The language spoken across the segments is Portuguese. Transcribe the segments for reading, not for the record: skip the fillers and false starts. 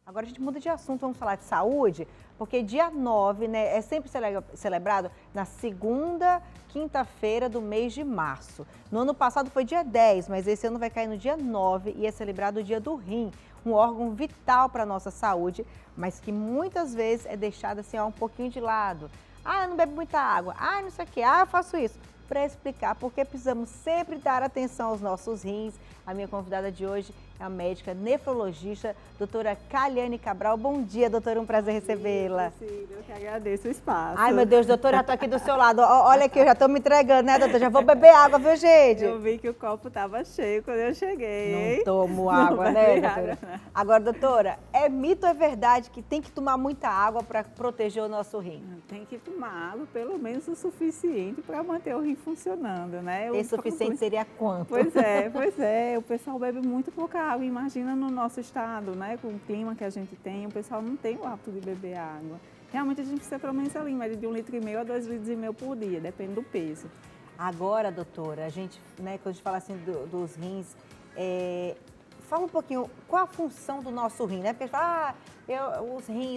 Agora a gente muda de assunto, vamos falar de saúde, porque dia 9, né, é sempre celebrado na segunda quinta-feira do mês de março. No ano passado foi dia 10, mas esse ano vai cair no dia 9 e é celebrado o dia do rim, um órgão vital para a nossa saúde, mas que muitas vezes é deixado assim, ó, um pouquinho de lado. Ah, eu não bebo muita água, ah, não sei o quê, ah, eu faço isso. Para explicar porque precisamos sempre dar atenção aos nossos rins. A minha convidada de hoje é a médica nefrologista, doutora Caliane Cabral. Bom dia, doutora, um prazer recebê-la. Eu que agradeço o espaço. Ai, meu Deus, doutora, já estou aqui do seu lado. Olha aqui, eu já estou me entregando, né, doutora? Já vou beber água, viu, gente? Eu vi que o copo estava cheio quando eu cheguei. Não tomo água, né, doutora? Agora, doutora, é mito ou é verdade que tem que tomar muita água para proteger o nosso rim? Tem que tomar água pelo menos o suficiente para manter o rim funcionando, né? O suficiente seria quanto? Pois é. O pessoal bebe muito pouca água. Imagina no nosso estado, né? Com o clima que a gente tem, o pessoal não tem o hábito de beber água. Realmente a gente precisa pelo menos ali, média de 1,5 litro a 2,5 litros por dia, depende do peso. Agora, doutora, a gente, né, quando a gente fala assim dos rins, fala um pouquinho qual a função do nosso rim, né? Porque a gente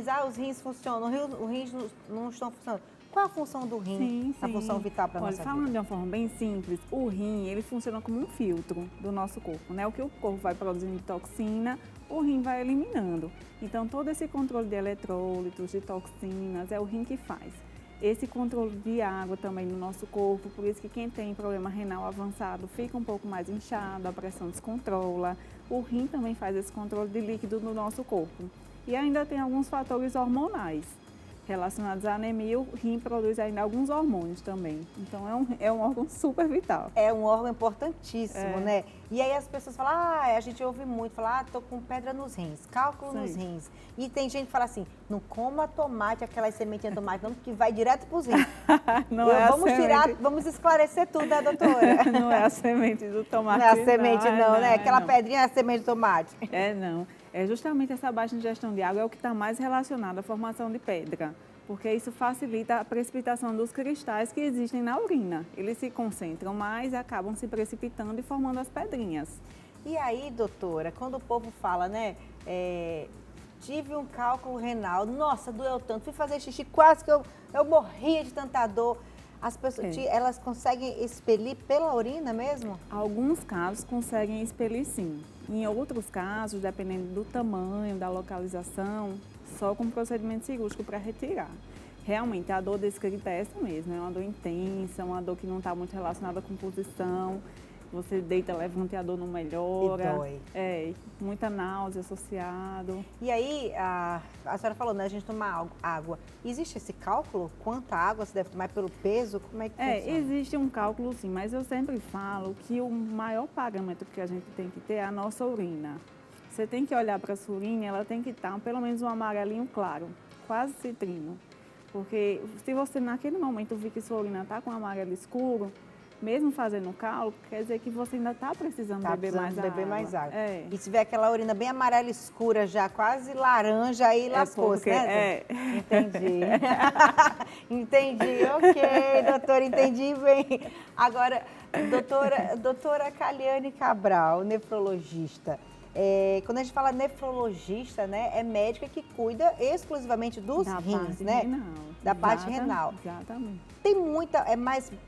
fala, os rins funcionam, os rins não estão funcionando. Qual a função do rim? Sim. A função vital para a nossa vida? Falando de uma forma bem simples, o rim, ele funciona como um filtro do nosso corpo, né? O que o corpo vai produzindo de toxina, o rim vai eliminando. Então, todo esse controle de eletrólitos, de toxinas, é o rim que faz. Esse controle de água também no nosso corpo, por isso que quem tem problema renal avançado fica um pouco mais inchado, a pressão descontrola. O rim também faz esse controle de líquido no nosso corpo. E ainda tem alguns fatores hormonais relacionados à anemia, o rim produz ainda alguns hormônios também. Então, é um órgão super vital. É um órgão importantíssimo, né? E aí as pessoas falam, a gente ouve muito, falar, tô com pedra nos rins, cálculo nos rins. E tem gente que fala assim, não coma tomate, aquelas sementinhas de tomate, não, porque vai direto pros rins. Vamos esclarecer tudo, né, doutora? Não é a semente do tomate, não. É a semente, não, né? Aquela pedrinha é a semente de tomate. Não. É justamente essa baixa ingestão de água é o que está mais relacionado à formação de pedra, porque isso facilita a precipitação dos cristais que existem na urina. Eles se concentram mais e acabam se precipitando e formando as pedrinhas. E aí, doutora, quando o povo fala, né, tive um cálculo renal, nossa, doeu tanto, fui fazer xixi, quase que eu morria de tanta dor. As pessoas, elas conseguem expelir pela urina mesmo? Alguns casos conseguem expelir sim. Em outros casos, dependendo do tamanho, da localização, só com procedimento cirúrgico para retirar. Realmente, a dor descrita é essa mesmo, é uma dor intensa, uma dor que não está muito relacionada com posição. Você deita, levanta e a dor não melhora. E dói. Muita náusea associado. E aí, a senhora falou, né, a gente toma água. Existe esse cálculo? Quanta água você deve tomar pelo peso? Como é que funciona? Existe um cálculo sim, mas eu sempre falo que o maior parâmetro que a gente tem que ter é a nossa urina. Você tem que olhar para a sua urina, ela tem que estar pelo menos um amarelinho claro, quase citrino. Porque se você naquele momento vir que sua urina está com um amarelo escuro, mesmo fazendo cálculo, quer dizer que você ainda está precisando beber mais água. E se tiver aquela urina bem amarela escura já, quase laranja, aí lascou-se, né? Entendi. Entendi, ok, doutora, entendi bem. Agora, doutora Caliane Cabral, nefrologista. Quando a gente fala nefrologista, né, é médica que cuida exclusivamente dos rins, né? Da parte renal. Exatamente. Tem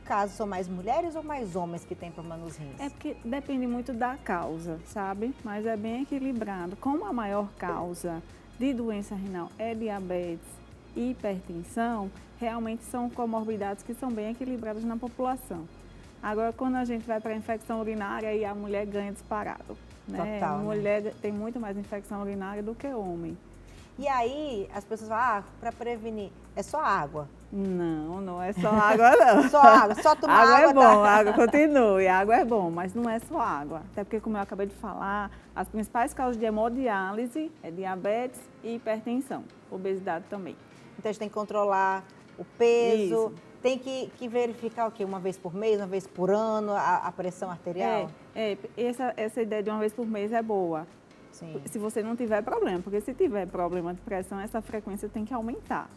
casos são mais mulheres ou mais homens que têm problema nos rins? É porque depende muito da causa, sabe? Mas é bem equilibrado. Como a maior causa de doença renal é diabetes e hipertensão, realmente são comorbidades que são bem equilibradas na população. Agora, quando a gente vai para a infecção urinária, aí a mulher ganha disparado. Né? Total, mulher tem muito mais infecção urinária do que homem. E aí, as pessoas falam, para prevenir, é só água? Não é só água, não. Só água, só tomar água. Água é bom, água continue, água é bom, mas não é só água. Até porque, como eu acabei de falar, as principais causas de hemodiálise é diabetes e hipertensão, obesidade também. Então, a gente tem que controlar o peso. Isso. Tem que verificar o quê? Uma vez por mês, uma vez por ano, a pressão arterial? Essa ideia de uma vez por mês é boa. Sim. Se você não tiver problema, porque se tiver problema de pressão, essa frequência tem que aumentar.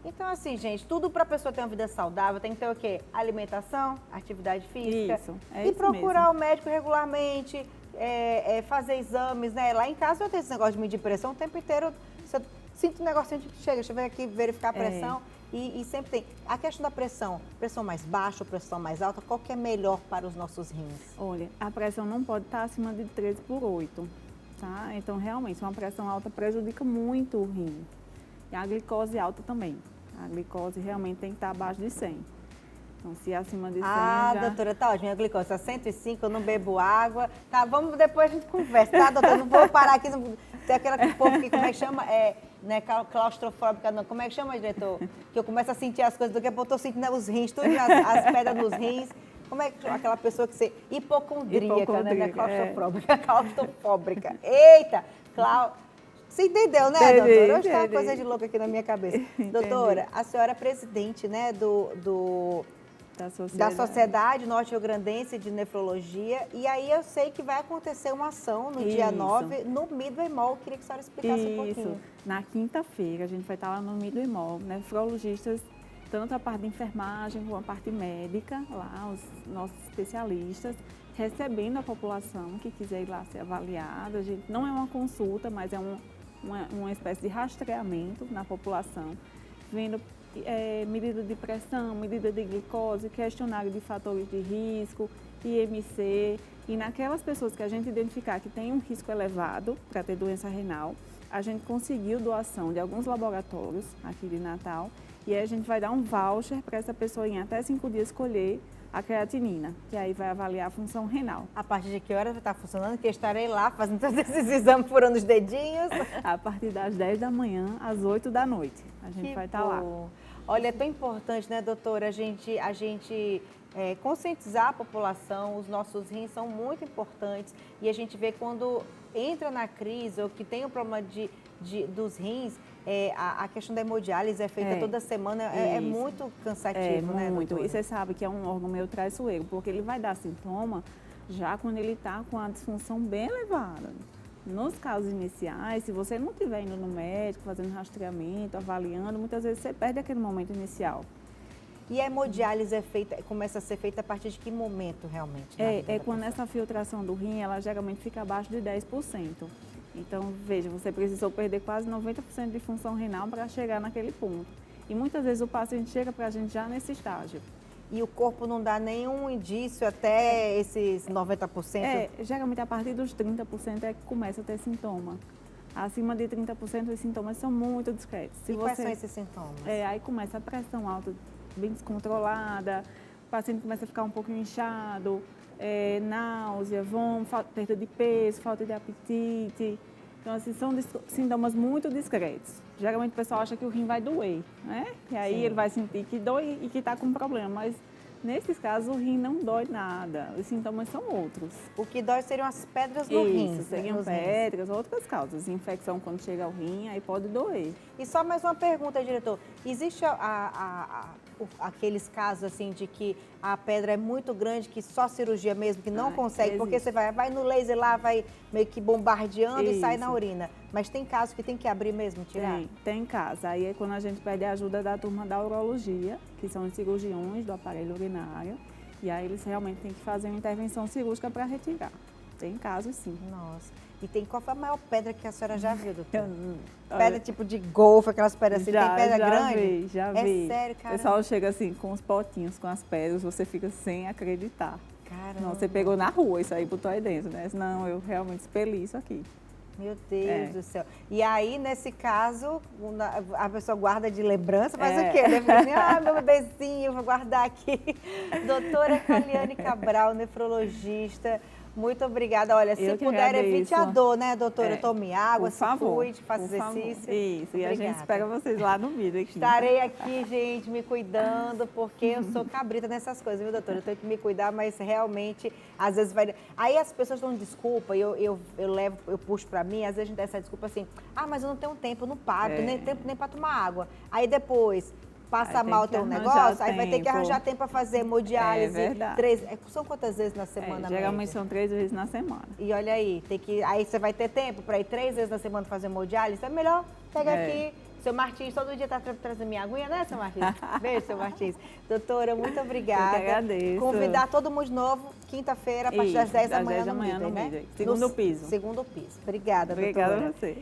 Então, assim, gente, tudo para a pessoa ter uma vida saudável tem que ter o quê? Alimentação, atividade física. Isso, e procurar o médico regularmente, fazer exames, né? Lá em casa eu tenho esse negócio de medir pressão o tempo inteiro. Você sinto um negocinho de que chega, deixa eu ver aqui, verificar a pressão. E sempre tem. A questão da pressão mais baixa ou pressão mais alta, qual que é melhor para os nossos rins? Olha, a pressão não pode estar acima de 13/8, tá? Então, realmente, uma pressão alta prejudica muito o rim. E a glicose alta também. A glicose realmente tem que estar abaixo de 100. Então, se é acima de 100 doutora, tá ótimo. Minha glicose está 105, eu não bebo água. Tá, vamos, depois a gente conversa, tá, doutora? Não vou parar aqui. Tem aquela que o povo que, como é que chama? Não é claustrofóbica, não. Como é que chama, diretor? Que eu começo a sentir as coisas, daqui a pouco eu tô sentindo os rins, tudo as pedras nos rins. Como é que aquela pessoa que você... Hipocondríaca, né? Não é claustrofóbica, claustrofóbica. Eita! Você entendeu, né, doutora? Hoje tá uma coisa de louco aqui na minha cabeça. Doutora, a senhora é presidente, né, da Sociedade Norte-Rio-Grandense de Nefrologia. E aí eu sei que vai acontecer uma ação no dia 9 no Midway Mall. Queria que a senhora explicasse um pouquinho. Na quinta-feira, a gente vai estar lá no Midway Mall, nefrologistas, tanto a parte de enfermagem como a parte médica, lá os nossos especialistas, recebendo a população que quiser ir lá ser avaliada. A gente não é uma consulta, mas é uma espécie de rastreamento na população, vendo medida de pressão, medida de glicose, questionário de fatores de risco, IMC. E naquelas pessoas que a gente identificar que tem um risco elevado para ter doença renal, a gente conseguiu doação de alguns laboratórios aqui de Natal e aí a gente vai dar um voucher para essa pessoa em até 5 dias escolher a creatinina, que aí vai avaliar a função renal. A partir de que horas vai estar funcionando? Que eu estarei lá fazendo todos esses exames, furando os dedinhos. A partir das 10 da manhã às 8 da noite. A gente vai estar lá. Olha, é tão importante, né, doutora, a gente conscientizar a população, os nossos rins são muito importantes e a gente vê quando entra na crise ou que tem o problema dos rins, a questão da hemodiálise é feita toda semana, é muito cansativo, né, muito. doutora? E você sabe que é um órgão meio traiçoeiro, porque ele vai dar sintoma já quando ele está com a disfunção bem elevada. Nos casos iniciais, se você não estiver indo no médico, fazendo rastreamento, avaliando, muitas vezes você perde aquele momento inicial. E a hemodiálise começa a ser feita a partir de que momento realmente? Quando essa filtração do rim, ela geralmente fica abaixo de 10%. Então, veja, você precisou perder quase 90% de função renal para chegar naquele ponto. E muitas vezes o paciente chega para a gente já nesse estágio. E o corpo não dá nenhum indício até esses 90%? Geralmente a partir dos 30% é que começa a ter sintoma. Acima de 30% os sintomas são muito discretos. Quais são esses sintomas? Aí começa a pressão alta, bem descontrolada, o paciente começa a ficar um pouquinho inchado, náusea, vômito, perda de peso, falta de apetite. Então, assim, são sintomas muito discretos. Geralmente o pessoal acha que o rim vai doer, né? E aí ele vai sentir que dói e que está com problema, mas nesses casos o rim não dói nada, os sintomas são outros. O que dói seriam as pedras no rim. Isso, seriam pedras, outras causas. Infecção quando chega ao rim, aí pode doer. E só mais uma pergunta, diretor. Existe aqueles casos assim de que a pedra é muito grande, que só cirurgia mesmo, que não consegue, porque você vai no laser lá, vai meio que bombardeando e sai na urina. Mas tem casos que tem que abrir mesmo, tirar? Tem casos. Aí é quando a gente pede a ajuda da turma da urologia, que são os cirurgiões do aparelho urinário, e aí eles realmente têm que fazer uma intervenção cirúrgica para retirar. Tem casos, sim. Nossa. E qual foi a maior pedra que a senhora já viu, doutora? Pedra tipo de golfe, aquelas pedras assim, tem pedra grande? Já vi. É sério, cara. O pessoal chega assim com os potinhos, com as pedras, você fica sem acreditar. Caramba. Não, você pegou na rua isso aí, botou aí dentro, né? Não, eu realmente expeli isso aqui. Meu Deus do céu. E aí, nesse caso, a pessoa guarda de lembrança, faz o quê? Deve dizer, meu bebezinho, vou guardar aqui. Doutora Caliane Cabral, nefrologista, muito obrigada. Olha, se puder, evite a dor, né, doutora? Tome água, se cuide, faça exercício. Isso, obrigada. E a gente espera vocês lá no Midway. Estarei aqui, gente, me cuidando, porque eu sou cabrita nessas coisas, viu, doutora? Eu tenho que me cuidar, mas realmente, às vezes vai... Aí as pessoas dão desculpa, eu puxo pra mim, às vezes a gente dá essa desculpa assim, mas eu não tenho tempo, eu não paro, nem tempo nem pra tomar água. Aí depois... Passa mal o teu negócio, aí vai ter que arranjar tempo para fazer hemodiálise. É verdade. São quantas vezes na semana? Geralmente são 3 vezes na semana. E olha aí, aí você vai ter tempo para ir 3 vezes na semana fazer hemodiálise? É melhor pegar aqui, Seu Martins, todo dia tá trazendo minha aguinha, né, seu Martins? Beijo, seu Martins. Doutora, muito obrigada. Eu que agradeço. Convidar todo mundo de novo, quinta-feira, a partir das 10 da manhã no Midway, né? Segundo piso. Segundo piso. Obrigada, doutora. Obrigada a você.